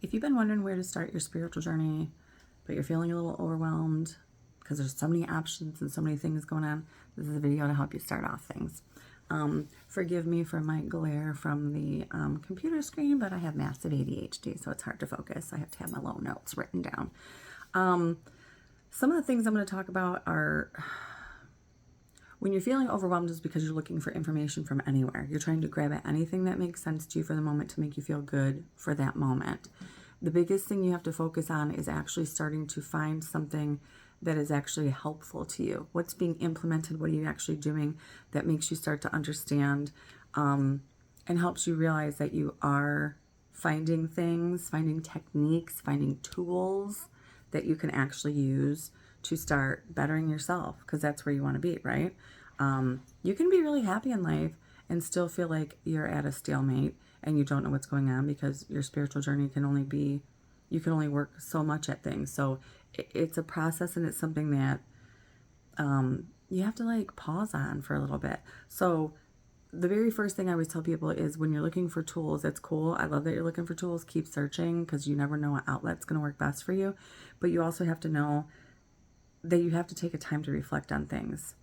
If you've been wondering where to start your spiritual journey, but you're feeling a little overwhelmed because there's so many options and so many things going on, this is a video to help you start off things. Forgive me for my glare from the computer screen, but I have massive ADHD, so it's hard to focus. I have to have my little notes written down. Some of the things I'm going to talk about are when you're feeling overwhelmed is because you're looking for information from anywhere. You're trying to grab at anything that makes sense to you for the moment to make you feel good for that moment. The biggest thing you have to focus on is actually starting to find something that is actually helpful to you. What's being implemented? What are you actually doing that makes you start to understand and helps you realize that you are finding things, finding techniques, finding tools that you can actually use to start bettering yourself, because that's where you want to be, right? You can be really happy in life and still feel like you're at a stalemate and you don't know what's going on, because your spiritual journey can only be, you can only work so much at things. So it's a process, and it's something that you have to like pause on for a little bit. So the very first thing I always tell people is when you're looking for tools, that's cool. I love that you're looking for tools. Keep searching, because you never know what outlet's going to work best for you. But you also have to know that you have to take a time to reflect on things.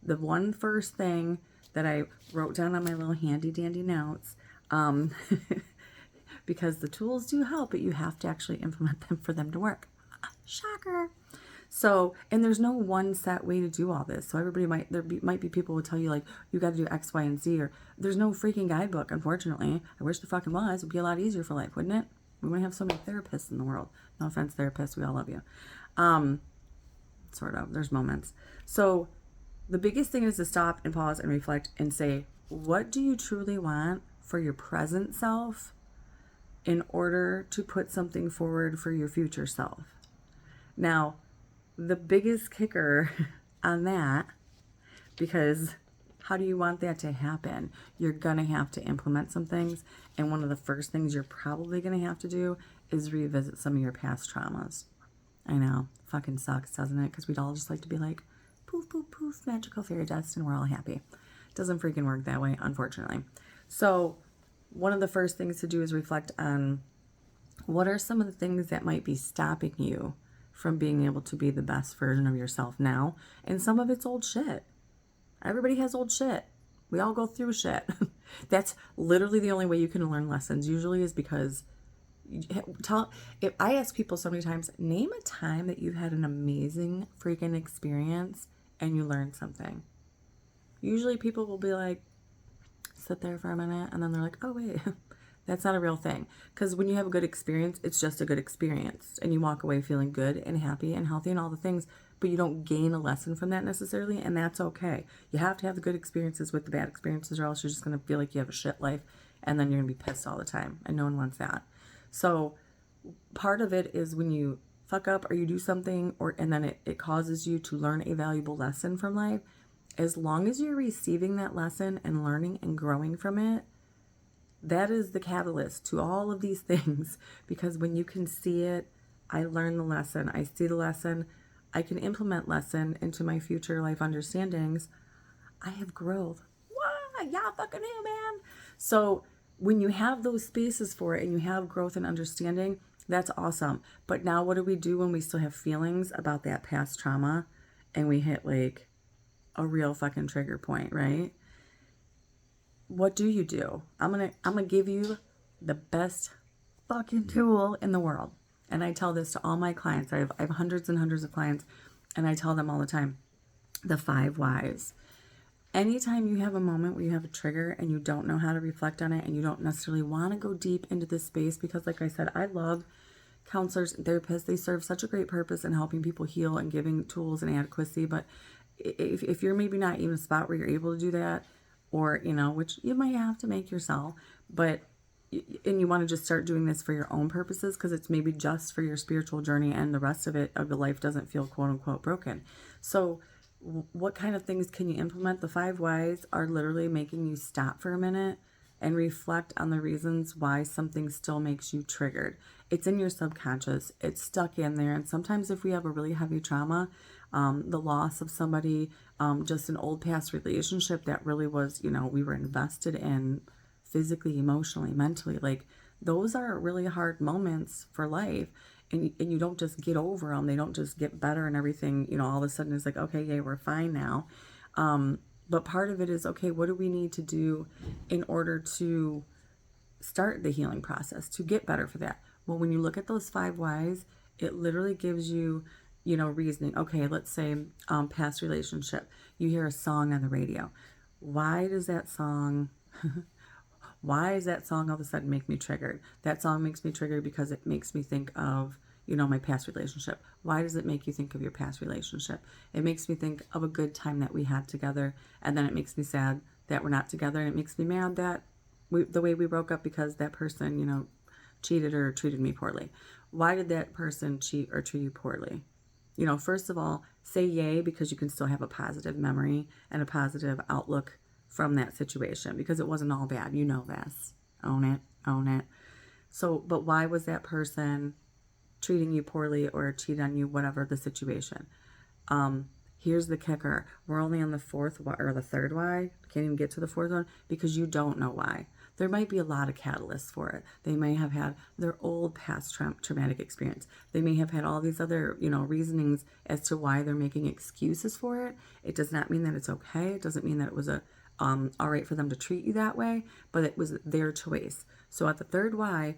The one first thing that I wrote down on my little handy dandy notes, because the tools do help, but you have to actually implement them for them to work. Shocker. So, and there's no one set way to do all this. So everybody might be people who tell you like, you got to do X, Y, and Z, or there's no freaking guidebook, unfortunately. I wish there fucking was. It'd be a lot easier for life, wouldn't it? We wouldn't have so many therapists in the world. No offense, therapists. We all love you. Sort of. There's moments. So the biggest thing is to stop and pause and reflect and say, what do you truly want for your present self in order to put something forward for your future self? Now, the biggest kicker on that, because how do you want that to happen? You're going to have to implement some things. And one of the first things you're probably going to have to do is revisit some of your past traumas. I know, fucking sucks, doesn't it? Because we'd all just like to be like, poof, poof, poof, magical fairy dust, and we're all happy. It doesn't freaking work that way, unfortunately. So one of the first things to do is reflect on what are some of the things that might be stopping you from being able to be the best version of yourself now. And some of it's old shit. Everybody has old shit. We all go through shit. That's literally the only way you can learn lessons, usually, is because if I ask people so many times, name a time that you've had an amazing freaking experience and you learned something. Usually people will be like, sit there for a minute, and then they're like, oh wait, that's not a real thing. Because when you have a good experience, it's just a good experience, and you walk away feeling good and happy and healthy and all the things, but you don't gain a lesson from that necessarily, and that's okay. You have to have the good experiences with the bad experiences, or else you're just going to feel like you have a shit life, and then you're going to be pissed all the time, and no one wants that. So part of it is when you fuck up or you do something, and then it causes you to learn a valuable lesson from life. As long as you're receiving that lesson and learning and growing from it, that is the catalyst to all of these things. Because when you can see it, I learn the lesson, I see the lesson, I can implement lesson into my future life understandings, I have growth. Wow, yeah, fucking hell, man. So when you have those spaces for it and you have growth and understanding, that's awesome. But now what do we do when we still have feelings about that past trauma and we hit like a real fucking trigger point, right? What do you do? I'm gonna give you the best fucking tool in the world. And I tell this to all my clients. I have hundreds and hundreds of clients, and I tell them all the time, the 5 whys. Anytime you have a moment where you have a trigger and you don't know how to reflect on it, and you don't necessarily want to go deep into this space, because like I said, I love counselors and therapists. They serve such a great purpose in helping people heal and giving tools and adequacy. But if you're maybe not even a spot where you're able to do that, or, you know, which you might have to make yourself, but, and you want to just start doing this for your own purposes, because it's maybe just for your spiritual journey and the rest of it, of your life doesn't feel quote unquote broken. So what kind of things can you implement? The 5 whys are literally making you stop for a minute and reflect on the reasons why something still makes you triggered. It's in your subconscious. It's stuck in there. And sometimes if we have a really heavy trauma, the loss of somebody, just an old past relationship that really was, you know, we were invested in physically, emotionally, mentally, like those are really hard moments for life. And you don't just get over them. They don't just get better and everything, all of a sudden it's like, okay, yay, we're fine now. But part of it is, okay, what do we need to do in order to start the healing process, to get better for that? Well, when you look at those 5 whys, it literally gives you, reasoning. Okay, let's say past relationship. You hear a song on the radio. Why does that song... Why does that song all of a sudden make me triggered? That song makes me triggered because it makes me think of, my past relationship. Why does it make you think of your past relationship? It makes me think of a good time that we had together, and then it makes me sad that we're not together, and it makes me mad that the way we broke up because that person, cheated or treated me poorly. Why did that person cheat or treat you poorly? First of all, say yay because you can still have a positive memory and a positive outlook from that situation because it wasn't all bad. You know this. Own it. Own it. So, but why was that person treating you poorly or cheated on you, whatever the situation? Here's the kicker. We're only on the 4th or the 3rd why. Can't even get to the 4th one because you don't know why. There might be a lot of catalysts for it. They may have had their old past traumatic experience. They may have had all these other, reasonings as to why they're making excuses for it. It does not mean that it's okay. It doesn't mean that it was all right for them to treat you that way, but it was their choice. So at the 3rd why,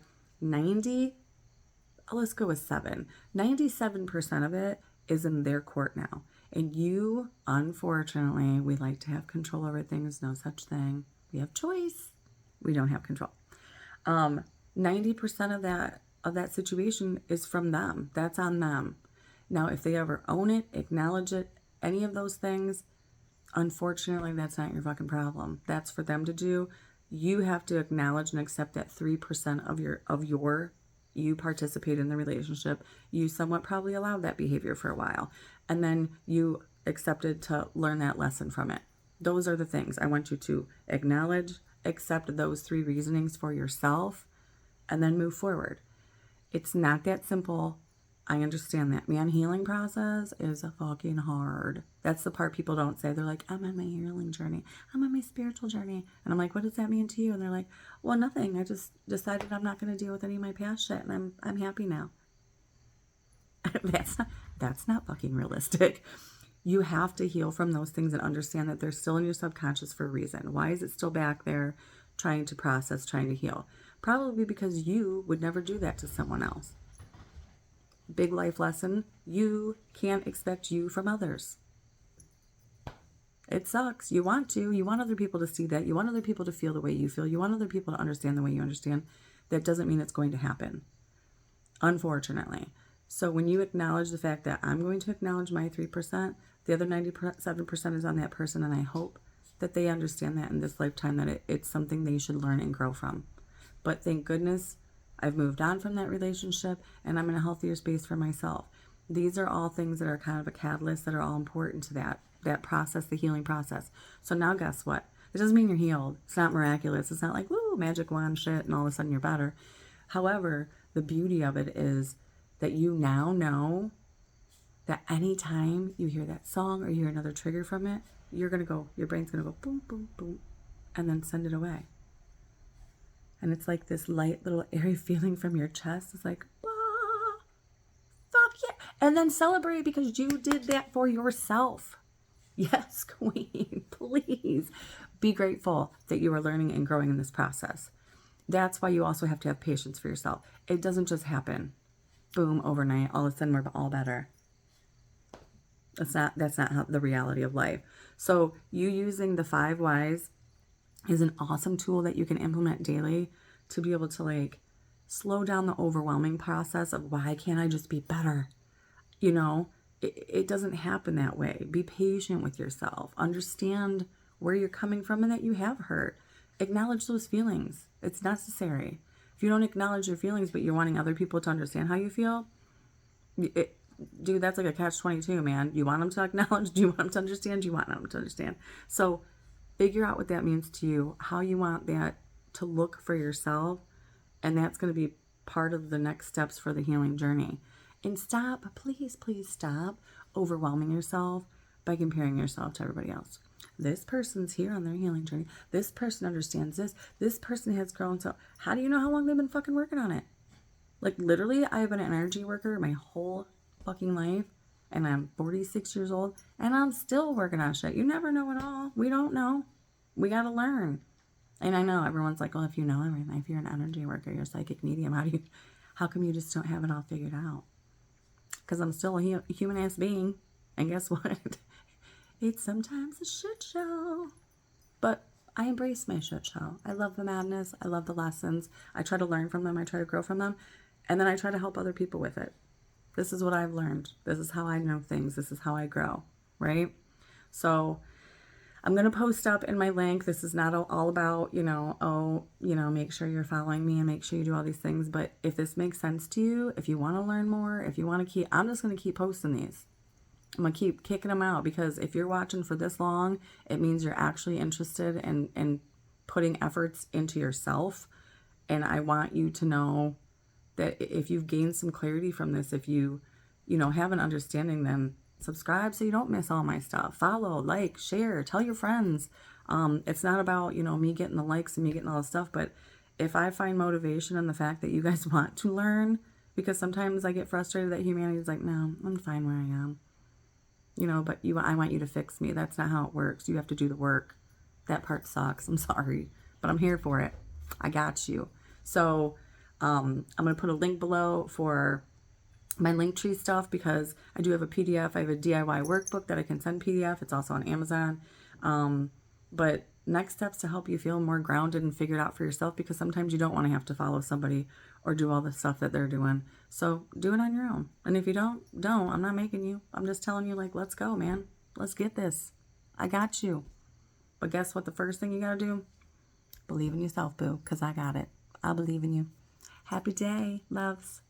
let's go with 7. 97% of it is in their court now. And you, unfortunately, we like to have control over things. No such thing. We have choice. We don't have control. 90% of that situation is from them. That's on them. Now, if they ever own it, acknowledge it, any of those things, unfortunately, that's not your fucking problem. That's for them to do. You have to acknowledge and accept that 3% of you participate in the relationship. You somewhat probably allowed that behavior for a while. And then you accepted to learn that lesson from it. Those are the things I want you to acknowledge, accept those 3 reasonings for yourself, and then move forward. It's not that simple. I understand that. Man, healing process is fucking hard. That's the part people don't say. They're like, I'm on my healing journey. I'm on my spiritual journey. And I'm like, what does that mean to you? And they're like, well, nothing. I just decided I'm not going to deal with any of my past shit, and I'm happy now. That's not fucking realistic. You have to heal from those things and understand that they're still in your subconscious for a reason. Why is it still back there trying to process, trying to heal? Probably because you would never do that to someone else. Big life lesson, you can't expect you from others. It sucks. You want to. You want other people to see that. You want other people to feel the way you feel. You want other people to understand the way you understand. That doesn't mean it's going to happen, unfortunately. So when you acknowledge the fact that I'm going to acknowledge my 3%, the other 97% is on that person, and I hope that they understand that in this lifetime, that it's something they should learn and grow from. But thank goodness I've moved on from that relationship, and I'm in a healthier space for myself. These are all things that are kind of a catalyst that are all important to that process, the healing process. So now guess what? It doesn't mean you're healed. It's not miraculous. It's not like, woo, magic wand shit, and all of a sudden you're better. However, the beauty of it is that you now know that anytime you hear that song or you hear another trigger from it, your brain's going to go boom, boom, boom, and then send it away. And it's like this light little airy feeling from your chest. It's like, ah, fuck yeah. And then celebrate because you did that for yourself. Yes, queen, please be grateful that you are learning and growing in this process. That's why you also have to have patience for yourself. It doesn't just happen, boom, overnight. All of a sudden we're all better. That's not how the reality of life. So you using the 5 whys is an awesome tool that you can implement daily to be able to slow down the overwhelming process of why can't I just be better? It doesn't happen that way. Be patient with yourself. Understand where you're coming from and that you have hurt. Acknowledge those feelings. It's necessary. If you don't acknowledge your feelings, but you're wanting other people to understand how you feel, dude, that's like a catch-22, man. You want them to acknowledge? Do you want them to understand? Do you want them to understand? So figure out what that means to you, how you want that to look for yourself, and that's going to be part of the next steps for the healing journey. And stop, please stop overwhelming yourself by comparing yourself to everybody else. This person's here on their healing journey. This person understands this. This person has grown. So how do you know how long they've been fucking working on it? Like literally, I've been an energy worker my whole fucking life. And I'm 46 years old. And I'm still working on shit. You never know it all. We don't know. We got to learn. And I know everyone's like, well, if you know everything, if you're an energy worker, you're a psychic medium, how come you just don't have it all figured out? Because I'm still a human ass being. And guess what? It's sometimes a shit show. But I embrace my shit show. I love the madness. I love the lessons. I try to learn from them. I try to grow from them. And then I try to help other people with it. This is what I've learned. This is how I know things. This is how I grow, right? So I'm going to post up in my link. This is not all about, make sure you're following me and make sure you do all these things. But if this makes sense to you, if you want to learn more, if you want to I'm just going to keep posting these. I'm going to keep kicking them out because if you're watching for this long, it means you're actually interested in putting efforts into yourself. And I want you to know that if you've gained some clarity from this, if you have an understanding, then subscribe so you don't miss all my stuff. Follow, like, share, tell your friends. It's not about, me getting the likes and me getting all this stuff, but if I find motivation in the fact that you guys want to learn, because sometimes I get frustrated that humanity is like, no, I'm fine where I am. But I want you to fix me. That's not how it works. You have to do the work. That part sucks. I'm sorry, but I'm here for it. I got you. So I'm going to put a link below for my Linktree stuff because I do have a PDF. I have a DIY workbook that I can send PDF. It's also on Amazon. But next steps to help you feel more grounded and figure it out for yourself, because sometimes you don't want to have to follow somebody or do all the stuff that they're doing. So do it on your own. And if you don't. I'm not making you. I'm just telling you, like, let's go, man. Let's get this. I got you. But guess what? The first thing you got to do? Believe in yourself, boo, because I got it. I believe in you. Happy day, loves.